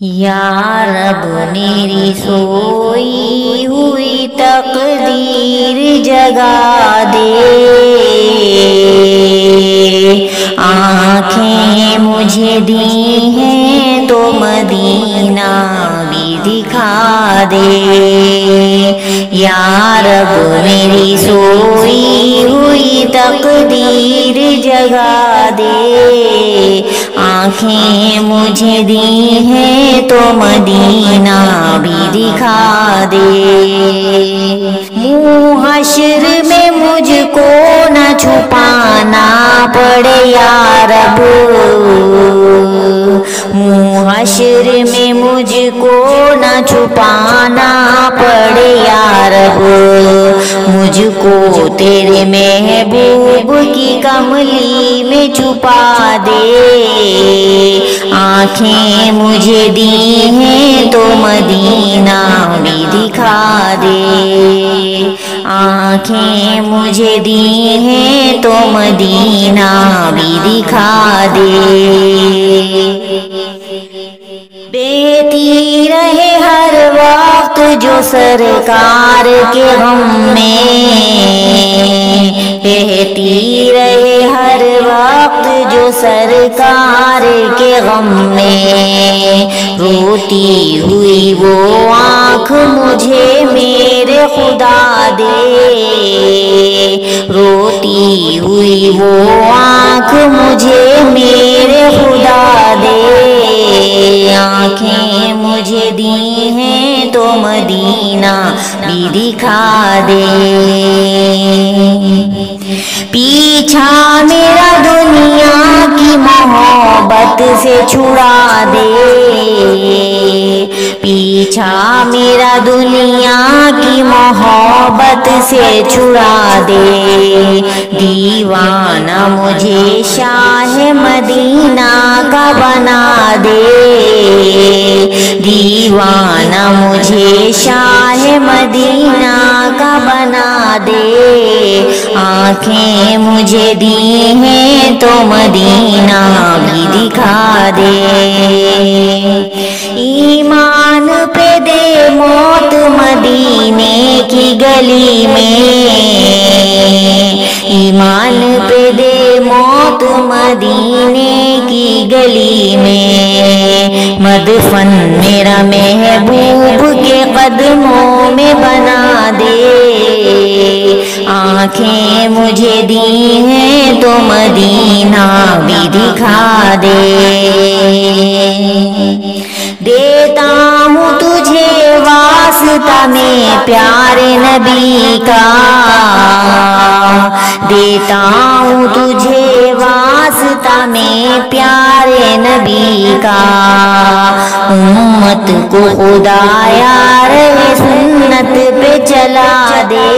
یا رب میری سوئی ہوئی تقدیر جگا دے، آنکھیں مجھے دی ہیں تو مدینہ بھی دکھا دے۔ یا رب میری سوئی ہوئی تقدیر جگا دے، آنکھیں مجھے دی ہیں تو مدینہ بھی دکھا دے۔ منہ حشر میں مجھ کو نہ چھپانا پڑے یا رب، منہ حشر میں مجھ کو نہ چھپانا پڑے یا رب، مجھ کو تیرے محبوب کی کملی میں چھپا دے، آنکھیں مجھے دی ہیں تو مدینہ بھی دکھا دے، آنکھیں مجھے دی ہیں تو مدینہ بھی دکھا دے۔ بہتی رہے ہر وقت جو سرکار کے غم میں، بہتی رہے ہر وقت جو سرکار کے غم میں، روتی ہوئی وہ آنکھ مجھے میرے خدا دے، روتی ہوئی وہ آنکھ مجھے میرے خدا دے، آنکھیں مجھے دی ہیں تو مدینہ بھی دکھا دے۔ پیچھا میرا دنیا کی محبت سے چھڑا دے، پیچھا میرا دنیا کی محبت سے چھڑا دے، دیوانہ مجھے شاہ مدینہ کا بنا دے، دیوانہ مجھے شاہ مدینہ کا بنا دے، آنکھیں مجھے دی ہیں تو مدینہ بھی دکھا دے۔ ایمان پہ دے موت مدینے کی گلی میں، ایمان پہ دے موت مدینے کی گلی میں، مدفن میرا محبوب کے قدموں میں بنا دے، آنکھیں مجھے دی ہیں تو مدینہ بھی دکھا دے۔ دیتا ہوں تجھے واسطہ میں پیارے نبی کا، دیتا ہوں تجھے واسطہ میں پیارے نبی کا، امت کو خدا یار سنت پہ چلا دے،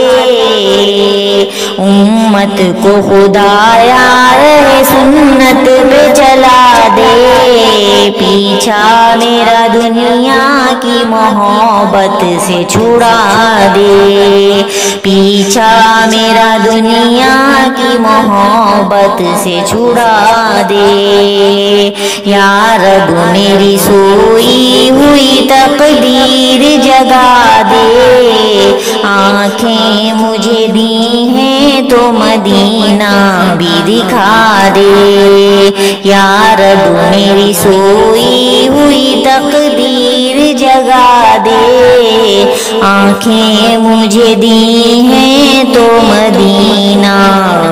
امت کو خدا یار سنت پہ چلا دے، پیچھا میرا دنیا کی محبت سے چھڑا دے، پیچھا میرا دنیا کی محبت سے چھڑا دے۔ یا رب میری سوئی ہوئی تقدیر جگا دے، آنکھیں مجھے دی ہیں تو مدینہ بھی دکھا دے، یا رب میری سوئی ہوئی تقدیر جگا دے، آنکھیں مجھے دی ہیں تو مدینہ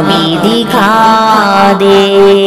بھی دکھا دے۔